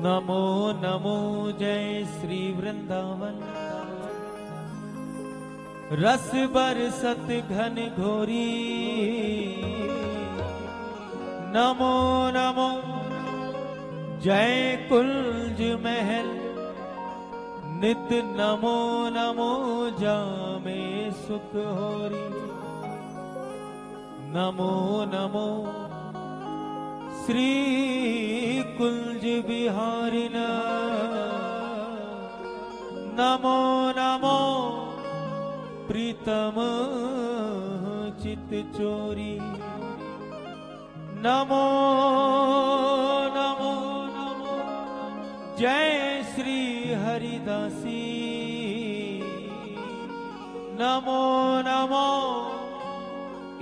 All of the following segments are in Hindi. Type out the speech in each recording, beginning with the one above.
नमो नमो जय श्री वृंदावन। रस बरसत घन घोरी, नमो नमो जय कुंज महल। नित नमो नमो जामे सुख होरी। नमो नमो श्री कुंज बिहारिण। नमो नमो प्रीतम चित चोरी। नमो नमो नमो जय श्री हरिदासी। नमो नमो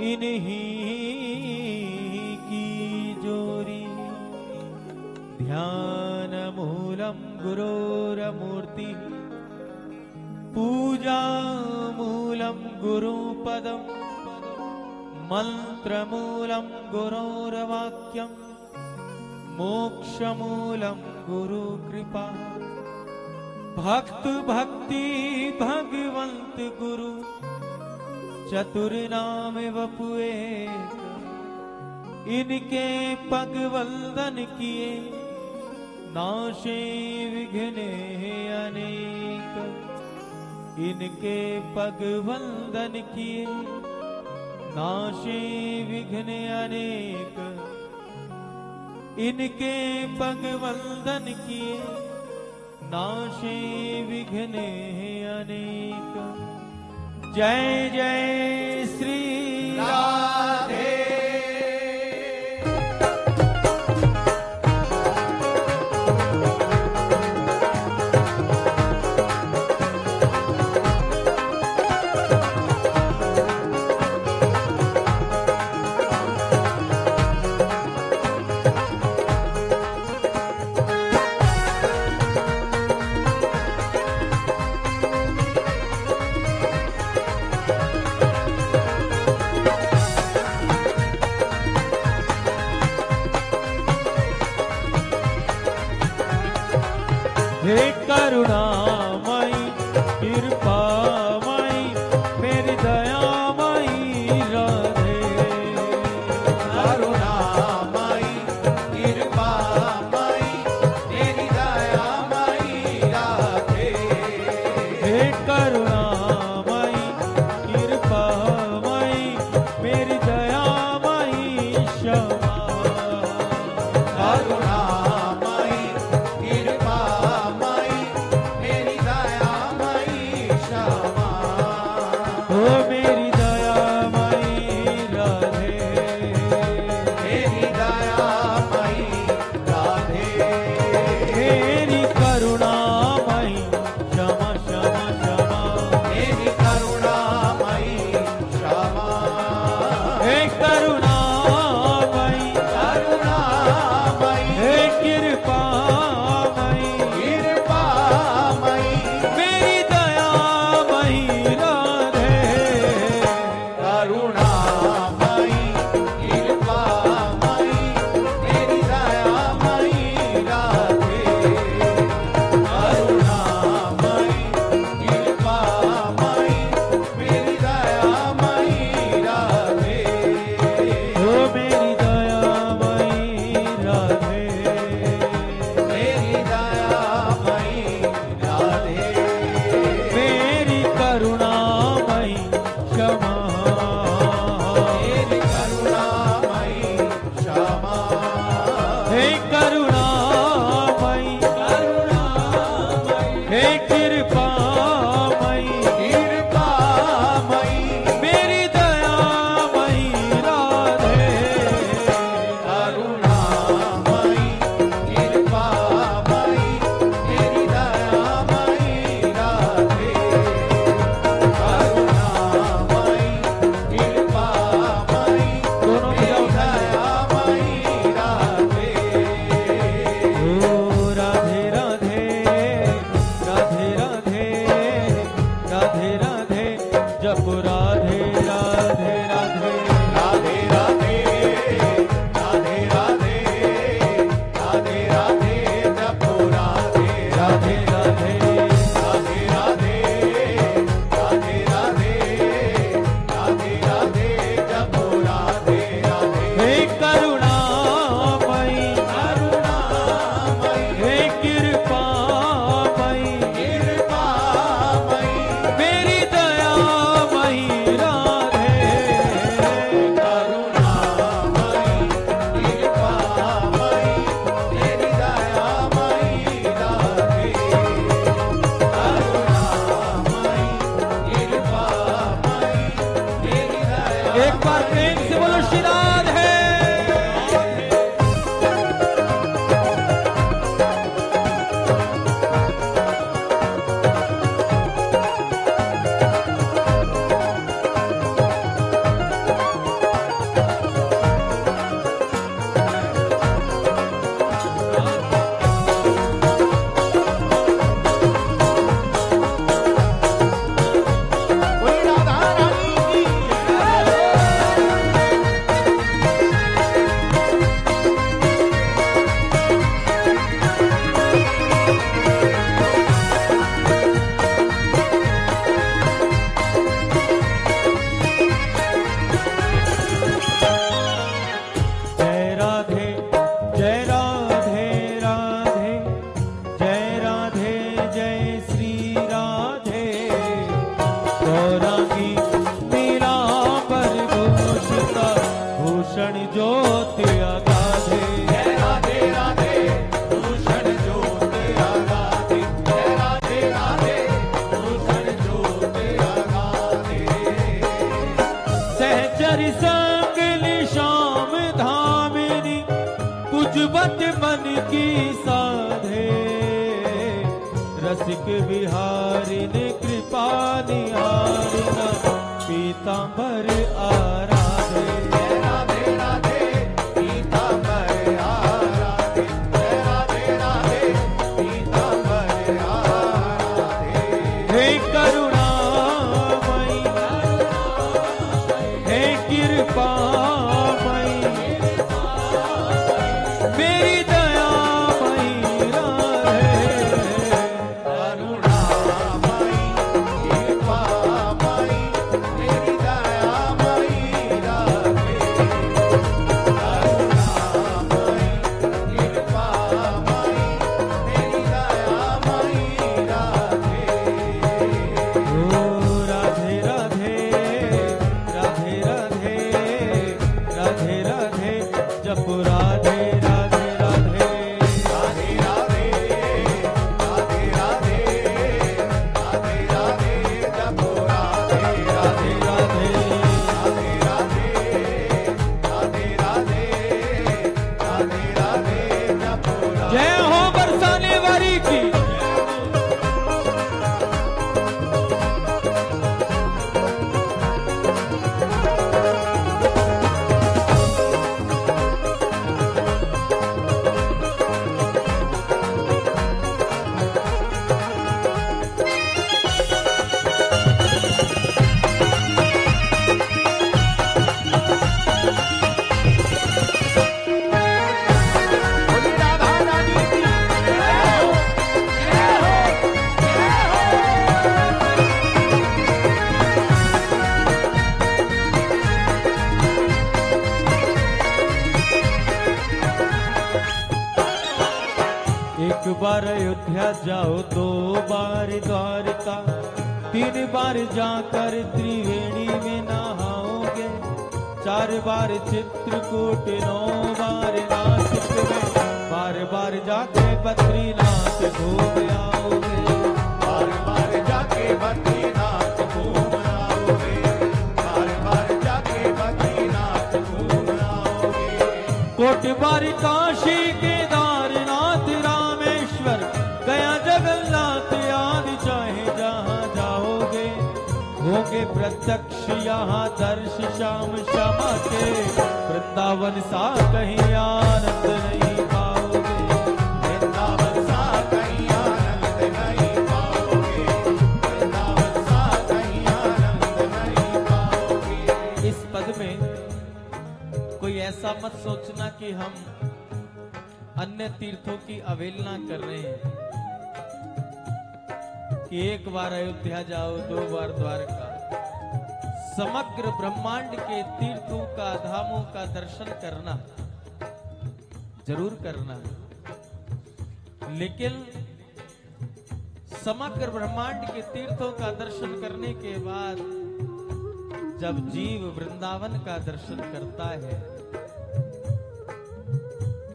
इन्हीं की जोरी। ध्यान मूलम गुरोरमूर्ति, पूजा मूलम गुरुपदम, मंत्र मूलम गुरोर्वाक्यम, मोक्ष मूलम गुरु कृपा। भक्त भक्ति भगवंत गुरु, चतुर नाम वपुए। इनके पग वंदन किए, नाशे विघ्ने अनेक। इनके पग वंदन किए, नाशे विघ्न अनेक। इनके पग वंदन किए, नाशे विघ्न अनेक। जय जय श्री राधे। हे करुणामयी कृपामयी मेरी दयामयी राधे। करुणामयी कृपामयी मेरी दयामयी राधे। हे करुणामयी कृपामयी मेरी दयामयी क्षमा। करुणामयी कृपामयी मेरी रसिक विहारिन कृपा निहारिन पीतांबर आराधे। राधे राधे पीतांबर आराधे, राधे राधे पीतांबर आराधे। हे करुणामयी हे कृपामयी मेरी दयामयी राधे। करुणामयी कृपामयी मेरी दयामयी राधे। करुणामयी कृपामयी मेरी दयामयी राधे। ओ राधे राधे राधे राधे राधे राधे जप राधे राधे राधे। राधे राधे राधे राधे राधे राधे जपो राधे राधे राधे राधे राधे राधे राधे राधे राधे जपो राधे। जय हो बरसाने वाली की। बोली राधा रानी की जय हो, जय हो, जय हो। एक बार अयोध्या जाओ, दो बार द्वारका, तीन बार जाकर त्रिवेणी में नहाओगे, चार बार चित्रकूट, नौ बार नासिक में, बार बार जाके बद्रीनाथ घूम आओगे। बार बार जाके बद्रीनाथ घूम आओगे, बार बार जाके बद्रीनाथ घूम आओगे। कोट बार काशी केदारनाथ रामेश्वर गया जगन्नाथ आदि चाहे जहाँ जाओगे, होगे प्रत्यक्ष यहाँ दर्श श्याम श्यामा के, वृंदावन सा कहीं आनंद नहीं पाओगे। वृंदावन सा कहीं आनंद नहीं पाओगे, वृंदावन सा कहीं आनंद नहीं पाओगे। इस पद में कोई ऐसा मत सोचना कि हम अन्य तीर्थों की अवहेलना कर रहे हैं कि एक बार अयोध्या जाओ, दो बार द्वारका। समग्र ब्रह्मांड के तीर्थों का, धामों का दर्शन करना जरूर करना, लेकिन समग्र ब्रह्मांड के तीर्थों का दर्शन करने के बाद जब जीव वृंदावन का दर्शन करता है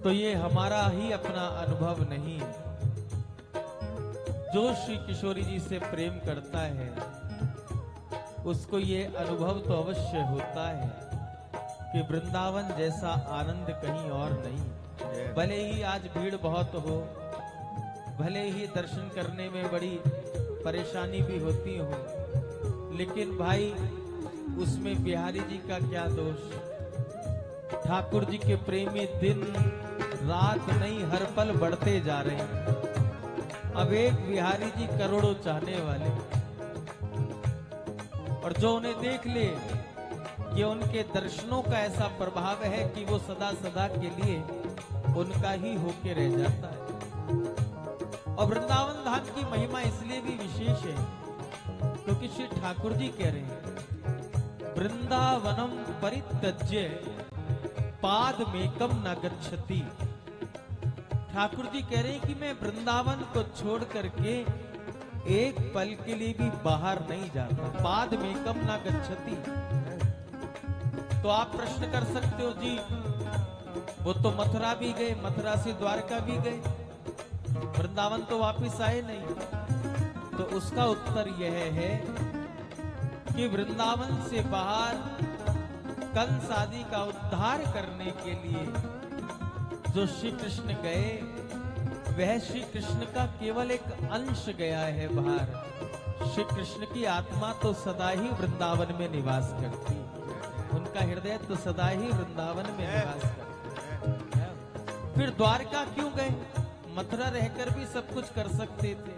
तो ये हमारा ही अपना अनुभव नहीं है। जो श्री किशोरी जी से प्रेम करता है उसको ये अनुभव तो अवश्य होता है कि वृंदावन जैसा आनंद कहीं और नहीं। भले ही आज भीड़ बहुत हो, भले ही दर्शन करने में बड़ी परेशानी भी होती हो, लेकिन भाई उसमें बिहारी जी का क्या दोष। ठाकुर जी के प्रेमी दिन रात नहीं हर पल बढ़ते जा रहे हैं। अब एक बिहारी जी करोड़ों चाहने वाले, और जो उन्हें देख ले ये उनके दर्शनों का ऐसा प्रभाव है कि वो सदा सदा के लिए उनका ही होके रह जाता है। और वृंदावन धाम की महिमा इसलिए भी विशेष है क्योंकि श्री ठाकुर जी कह रहे हैं वृंदावनम परित्यज्य पादमेकम न गच्छति। ठाकुर जी कह रहे हैं कि मैं वृंदावन को छोड़ करके एक पल के लिए भी बाहर नहीं जाता। पादमेकम न गच्छति। तो आप प्रश्न कर सकते हो जी वो तो मथुरा भी गए, मथुरा से द्वारका भी गए, वृंदावन तो वापस आए नहीं। तो उसका उत्तर यह है कि वृंदावन से बाहर कंस आदि का उद्धार करने के लिए जो श्री कृष्ण गए वह श्री कृष्ण का केवल एक अंश गया है बाहर। श्री कृष्ण की आत्मा तो सदा ही वृंदावन में निवास करती, उनका हृदय तो सदा ही वृंदावन में निवास करता। फिर द्वारका क्यों गए? मथुरा रहकर भी सब कुछ कर सकते थे।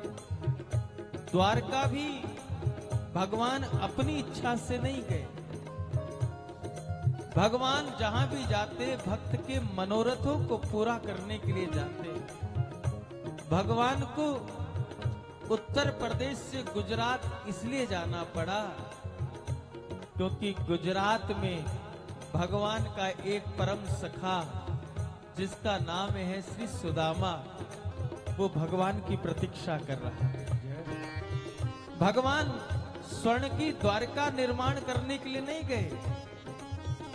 द्वारका भी भगवान अपनी इच्छा से नहीं गए। भगवान जहां भी जाते भक्त के मनोरथों को पूरा करने के लिए जाते। भगवान को उत्तर प्रदेश से गुजरात इसलिए जाना पड़ा क्योंकि गुजरात में भगवान का एक परम सखा जिसका नाम है श्री सुदामा, वो भगवान की प्रतीक्षा कर रहा है। भगवान स्वर्ण की द्वारका निर्माण करने के लिए नहीं गए।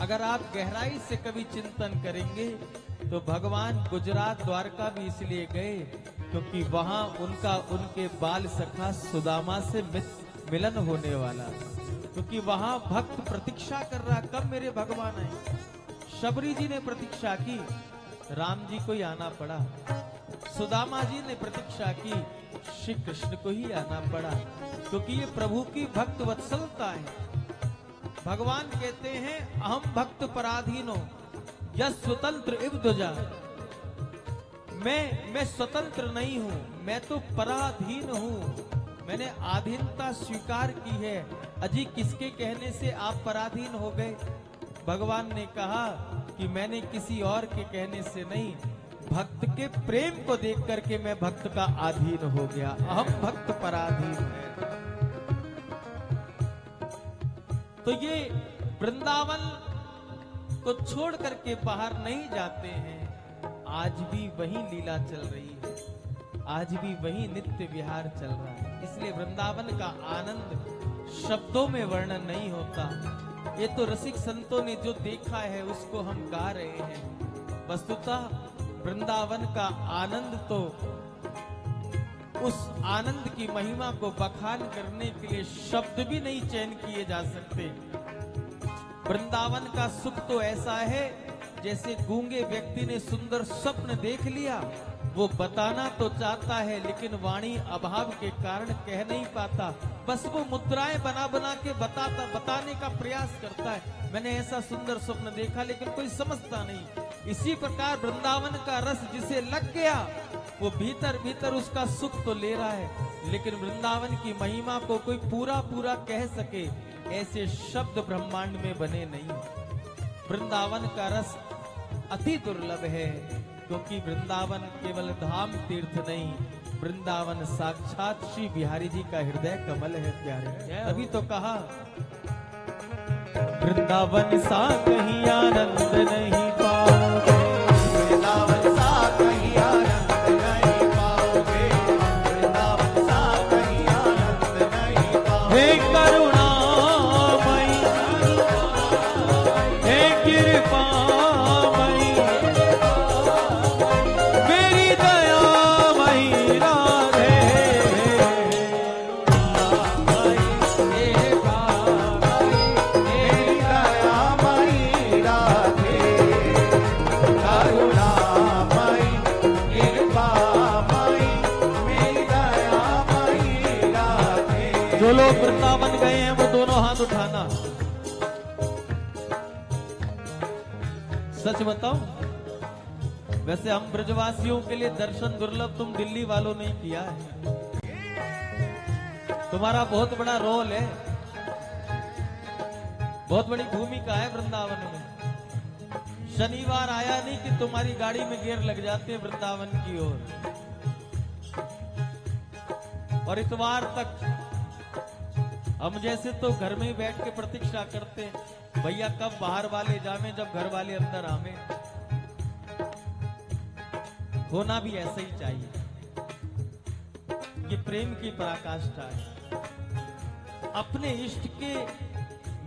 अगर आप गहराई से कभी चिंतन करेंगे तो भगवान गुजरात द्वारका भी इसलिए गए क्योंकि वहां उनके बाल सखा सुदामा से मिलन होने वाला, क्योंकि वहां भक्त प्रतीक्षा कर रहा कब मेरे भगवान आए। शबरी जी ने प्रतीक्षा की, राम जी को ही आना पड़ा। सुदामा जी ने प्रतीक्षा की, श्री कृष्ण को ही आना पड़ा, क्योंकि ये प्रभु की भक्त वत्सलता है। भगवान कहते हैं अहम भक्त पराधीनो यह स्वतंत्र इव ध्वजा। मैं स्वतंत्र नहीं हूं, मैं तो पराधीन हूं। मैंने अधीनता स्वीकार की है। अजी किसके कहने से आप पराधीन हो गए? भगवान ने कहा कि मैंने किसी और के कहने से नहीं, भक्त के प्रेम को देख करके मैं भक्त का अधीन हो गया। अहम भक्त पराधीन। तो ये वृंदावन को छोड़ करके बाहर नहीं जाते हैं। आज भी वही लीला चल रही है, आज भी वही नित्य विहार चल रहा है। इसलिए वृंदावन का आनंद शब्दों में वर्णन नहीं होता। ये तो रसिक संतों ने जो देखा है उसको हम गा रहे हैं। वस्तुतः वृंदावन का आनंद तो उस आनंद की महिमा को बखान करने के लिए शब्द भी नहीं चयन किए जा सकते। वृंदावन का सुख तो ऐसा है जैसे गूंगे व्यक्ति ने सुंदर स्वप्न देख लिया, वो बताना तो चाहता है लेकिन वाणी अभाव के कारण कह नहीं पाता। बस वो मुद्राएं बना बना के बताने का प्रयास करता है, मैंने ऐसा सुंदर स्वप्न देखा, लेकिन कोई समझता नहीं। इसी प्रकार वृंदावन का रस जिसे लग गया वो भीतर भीतर उसका सुख तो ले रहा है, लेकिन वृंदावन की महिमा को कोई पूरा पूरा कह सके ऐसे शब्द ब्रह्मांड में बने नहीं। वृंदावन का रस अति दुर्लभ है, क्योंकि वृंदावन केवल धाम तीर्थ नहीं, वृंदावन साक्षात श्री बिहारी जी का हृदय कमल है प्यारे। तभी तो कहा वृंदावन सा कहीं आनंद नहीं पाओगे, वृंदावन सा कहीं आनंद नहीं पाओगे, वृंदावन सा कहीं आनंद नहीं पाओगे। हे करुणामयी, हे कृपामयी, मेरी दयामयी राधे। जो लोग वृंदावन गए हैं वो दोनों हाथ उठाना। सच बताओ, वैसे हम ब्रजवासियों के लिए दर्शन दुर्लभ तुम दिल्ली वालों ने किया है। तुम्हारा बहुत बड़ा रोल है, बहुत बड़ी भूमिका है वृंदावन में। शनिवार आया नहीं कि तुम्हारी गाड़ी में गियर लग जाते हैं वृंदावन की ओर, और इतवार तक हम जैसे तो घर में ही बैठ के प्रतीक्षा करते हैं, भैया कब बाहर वाले जावे जब घर वाले अंदर आवे। होना भी ऐसा ही चाहिए, ये प्रेम की पराकाष्ठा है। अपने इष्ट के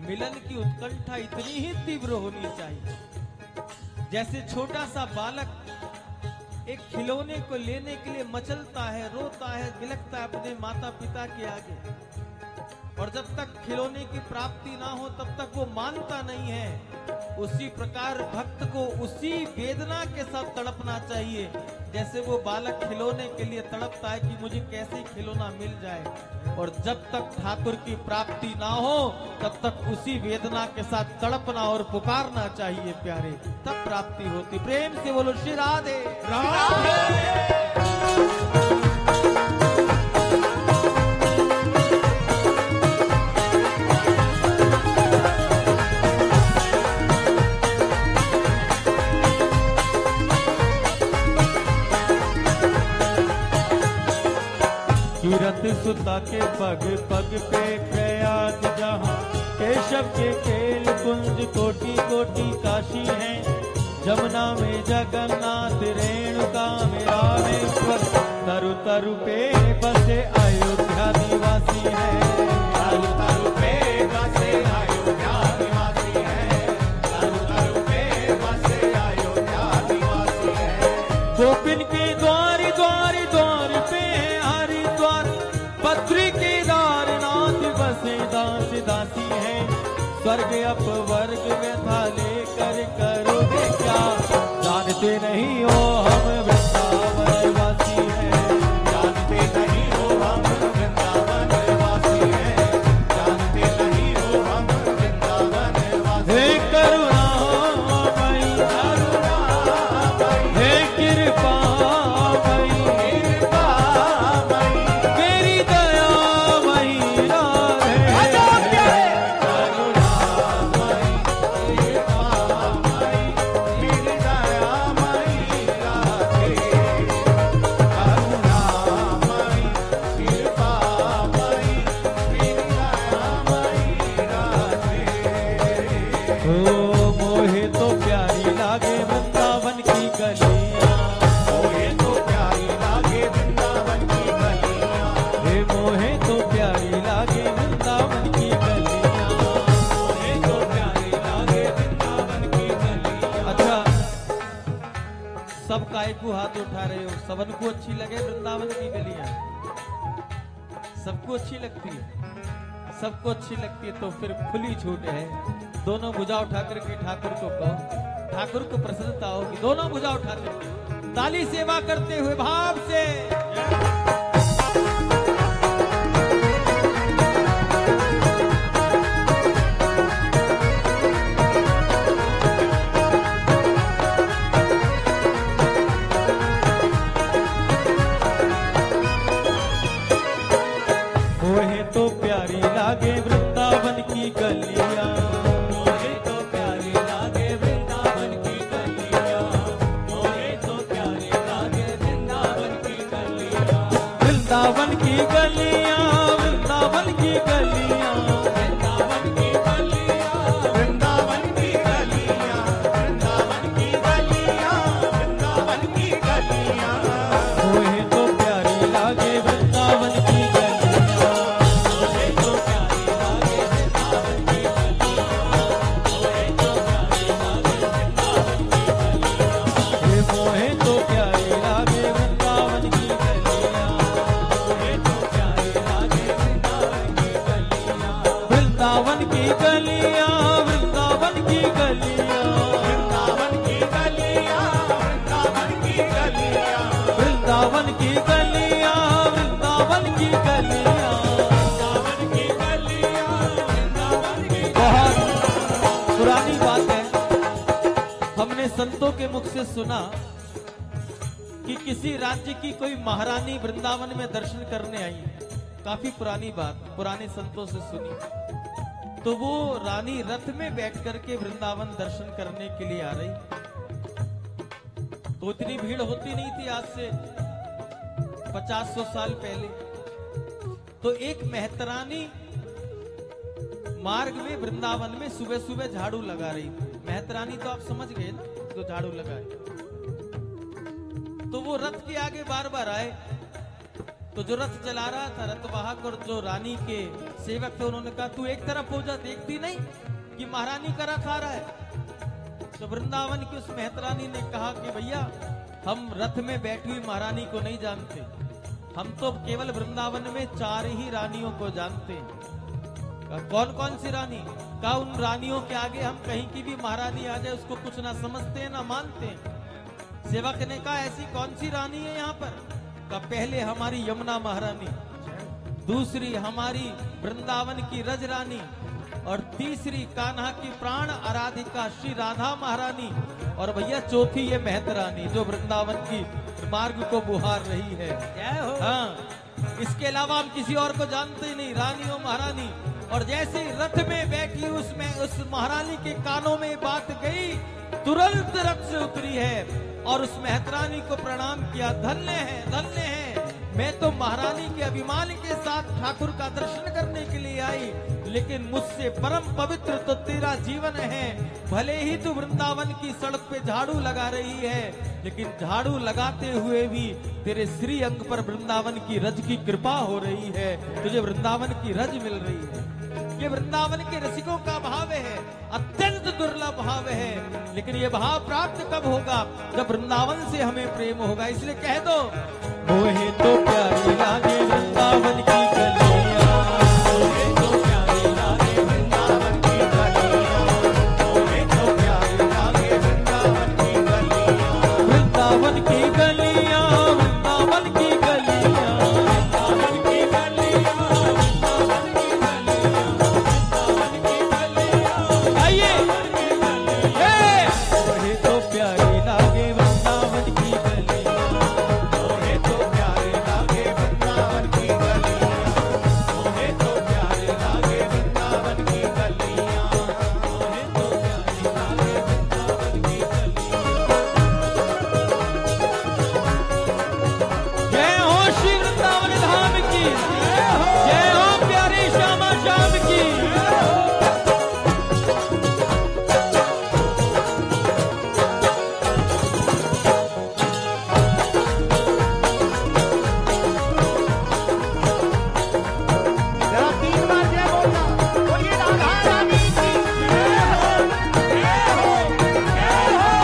मिलन की उत्कंठा इतनी ही तीव्र होनी चाहिए जैसे छोटा सा बालक एक खिलौने को लेने के लिए मचलता है, रोता है, बिलखता है अपने माता पिता के आगे, और जब तक खिलौने की प्राप्ति ना हो तब तक वो मानता नहीं है। उसी प्रकार भक्त को उसी वेदना के साथ तड़पना चाहिए जैसे वो बालक खिलौने के लिए तड़पता है कि मुझे कैसे खिलौना मिल जाए, और जब तक ठाकुर की प्राप्ति ना हो तब तक उसी वेदना के साथ तड़पना और पुकारना चाहिए प्यारे, तब प्राप्ति होती। प्रेम से बोलो श्री राधे राधे। कीरत सुता के पग पग पे प्रयाग जहाँ, केशव के खेल कुंज कोटि कोटि काशी है, जमुना में जगन्नाथ रेणुका में रामेश्वर, तरु तरु पे बसे अयोध्या निवासी है, तरु तरु पे बसे अयोध्या निवासी है, तरु तरु पे बसे अयोध्या निवासी है। गोपिन के द्वार द्वार द्वार पे हरिद्वार, बद्री केदारनाथ बसे दास दासी है, स्वर्ग अपवर्ग व्यथा लेकर करोगे क्या, जानते नहीं हो हम वृंदावन वासी हैं, जानते नहीं हो हम वृंदावन वासी हैं, जानते नहीं हो हम वृंदावन वासी। हे करुणा मई, हे कृपा मई, मेरी दया मई राधे, ओ मोहे तो प्यारी लागे वृंदावन की गलियां, मोहे तो प्यारी लागे वृंदावन की गलियां, हे मोहे तो प्यारी लागे वृंदावन की गलियां, मोहे तो प्यारी लागे वृंदावन की गलियां। अच्छा, सब काय को हाथ उठा रहे हो, सबन को अच्छी लगे वृंदावन की गलियां? सबको अच्छी लगती है? सबको अच्छी लगती है तो फिर खुली छूट है, दोनों भुजा उठा करके ठाकुर को कहो, ठाकुर को प्रसन्नता होगी, दोनों भुजा उठा करके ताली सेवा करते हुए भाव से। मोहे तो प्यारी लागे वृंदावन की गलियां, मोहे तो प्यारी लागे वृंदावन की गलियां, मोहे तो प्यारी लागे वृंदावन की गलियां, वृंदावन की गलियां, वृंदावन की गलियां, वृंदावन की गलियां, वृंदावन की गलियां, वृंदावन की गलियां, वृंदावन की गलियां। मोहे तो प्यारी लागे वृंदावन की गलियां, मोहे तो प्यारी लागे वृंदावन की गलियां, मोहे तो प्यारी लागे वृंदावन की गलियां, हे मोहे तो प्यारी लागे वृंदावन की गलियां, मोहे तो प्यारी लागे वृंदावन की गलियां, वृंदावन की गलियां, वृंदावन की गलियां, वृंदावन की गलियां, वृंदावन की गलियां, वृंदावन की गलियां, वृंदावन की गलियां। वृंदावन की गलियां, वृंदावन की बहुत पुरानी बात है, हमने संतों के मुख से सुना कि किसी राज्य की कोई महारानी वृंदावन में दर्शन करने आई, काफी पुरानी बात, पुराने संतों से सुनी। तो वो रानी रथ में बैठ करके वृंदावन दर्शन करने के लिए आ रही, तो इतनी भीड़ होती नहीं थी आज से 50-100 साल पहले। तो एक मेहतरानी मार्ग में वृंदावन में सुबह सुबह झाड़ू लगा रही थी। मेहतरानी तो आप समझ गए ना, जो झाड़ू लगाए। तो वो रथ के आगे बार बार आए, तो जो रथ चला रहा था रथवाहक और जो रानी के सेवक थे, उन्होंने कहा तू एक तरफ हो जा, देखती नहीं कि महारानी का रथ आ रहा है। तो वृंदावन की उस मेहतरानी ने कहा कि भैया हम रथ में बैठी हुई महारानी को नहीं जानते, हम तो केवल वृंदावन में 4 ही रानियों को जानते हैं। कहा, कौन कौन सी रानी? कहा उन रानियों के आगे हम कहीं की भी महारानी आ जाए उसको कुछ ना समझते हैं ना मानते हैं। सेवक ने कहा ऐसी कौन सी रानी है यहाँ पर? का पहले हमारी यमुना महारानी, दूसरी हमारी वृंदावन की रज रानी, और तीसरी कान्हा की प्राण आराधिका श्री राधा महारानी, और भैया चौथी ये महत रानी जो वृंदावन की मार्ग को बुहार रही है। जय हो। हाँ, इसके अलावा हम किसी और को जानते ही नहीं, रानी और महारानी। और जैसे रथ में बैठी उसमें उस महारानी के कानों में बात गई, तुरंत रथ से उतरी है और उस महतरानी को प्रणाम किया। धन्य है, धन्य है, मैं तो महारानी के अभिमान के साथ ठाकुर का दर्शन करने के लिए आई, लेकिन मुझसे परम पवित्र तो तेरा जीवन है। भले ही तू वृंदावन की सड़क पे झाड़ू लगा रही है, लेकिन झाड़ू लगाते हुए भी तेरे श्री अंग पर वृंदावन की रज की कृपा हो रही है, तुझे वृंदावन की रज मिल रही है। ये वृंदावन के रसिकों का भाव है, अत्यंत दुर्लभ भाव है, लेकिन ये भाव प्राप्त कब होगा? जब वृंदावन से हमें प्रेम होगा। इसलिए कह दो, मोहे तो प्यारी लागे वृंदावन की गलियां, मोहे तो प्यारी लागे वृंदावन की गलियां, मोहे तो प्यारी लागे वृंदावन की गलियां, वृंदावन की गलियां, वृंदावन की गलियां, वृंदावन की गलियां, वृंदावन की गलियां, वृंदावन की गलियां। आइए, मोहे तो प्यारी लागे वृंदावन की गलियां, मोहे तो प्यारी लागे वृंदावन की गलियां, मोहे तो प्यारी लागे वृंदावन की गलियां, मोहे तो प्यारी लागे वृंदावन की गलियां। जय हो श्री वृंदावन धाम की, जय हो प्यारी श्यामा श्याम की। जरा 3 बार जय बोलना, बोलिए राधा रानी की जय हो, जय हो, जय हो।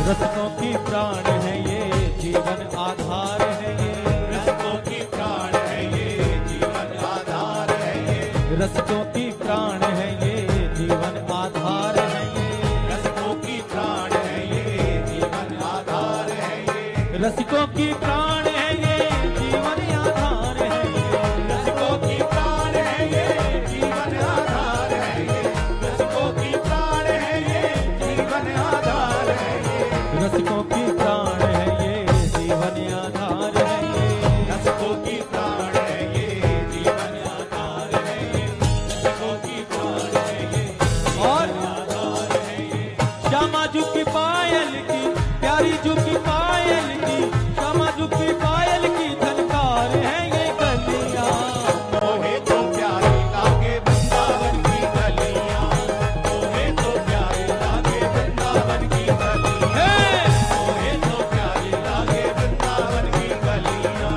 रसिकों की प्राण है ये, जीवन आधार है ये, रसिकों की प्राण है ये, जीवन आधार है ये, रसिकों की प्राण है ये, जीवन आधार है ये, रसिकों की प्राण है ये, जीवन आधार है ये, रसिकों की प्राण है ये, जीवन आधार है ये, रसिकों की प्राण है ये, जीवन आधार है ये, रसिकों की प्राण है ये, जीवन आधार है ये, रसिकों की प्राण है ये, जीवन आधार है ये, रसिकों की प्राण है ये, जीवन आधार है ये, रसिकों की प्राण है ये, और आधार है ये। श्यामा जी की पायल की, प्यारी जी की पायल की, श्यामा जी की पायल की झनकार है ये गलियां। मोहे तो प्यारी लागे वृंदावन की गलियां, मोहे तो प्यारी लागे वृंदावन की गलियां, हे! मोहे तो प्यारी लागे वृंदावन की गलियां,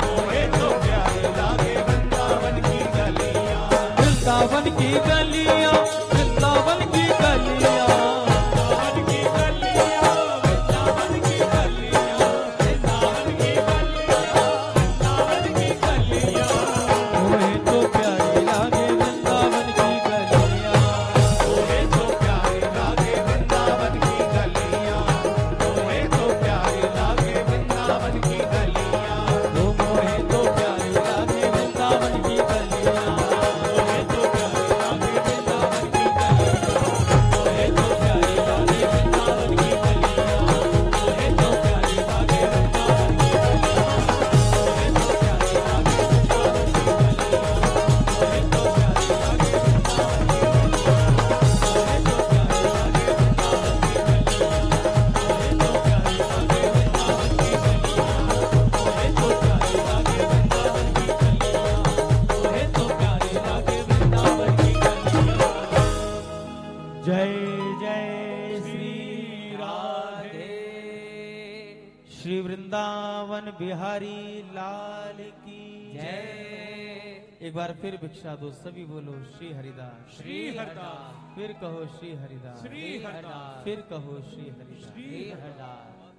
मोहे तो प्यारी लागे वृंदावन की गलियां, वृंदावन की गलियां, वृंदावन की गलियां, वृंदावन की गलियां, वृंदावन की गलियां, वृंदावन की गलियां, वृंदावन की गलियां। मोहे तो प्यारी लागे वृंदावन की गलियां, मोहे तो प्यारी लागे वृंदावन की गलियां, मोहे तो प्यारी लागे वृंदावन की गलियां, ओ मोहे तो प्यारी लागे वृंदावन की गलियां, मोहे तो प्यारी लागे वृंदावन की गलियां, मोहे तो प्यारी लागे वृंदावन की गलियां, मोहे तो प्यारी लागे वृंदावन की गलियां, मोहे तो प्यारी लागे वृंदावन की गलियां, मोहे तो प्यारी लागे वृंदावन की गलियां, मोहे तो प्यारी लागे वृंदावन की गलियां, मोहे तो प्यारी लागे वृंदावन की गलियां, मोहे तो प्यारी लागे वृंदावन की गलियां, मोहे तो प्यारी लागे वृंदावन की गलियां। जय जय श्री राधे श्री वृंदावन बिहारी लाल की जय। एक बार फिर भिक्षा दो, सभी बोलो श्री हरिदास, श्री हरिदास, फिर कहो श्री हरिदास, श्री हरिदास, फिर कहो श्री हरिदास। श्री हरिदास।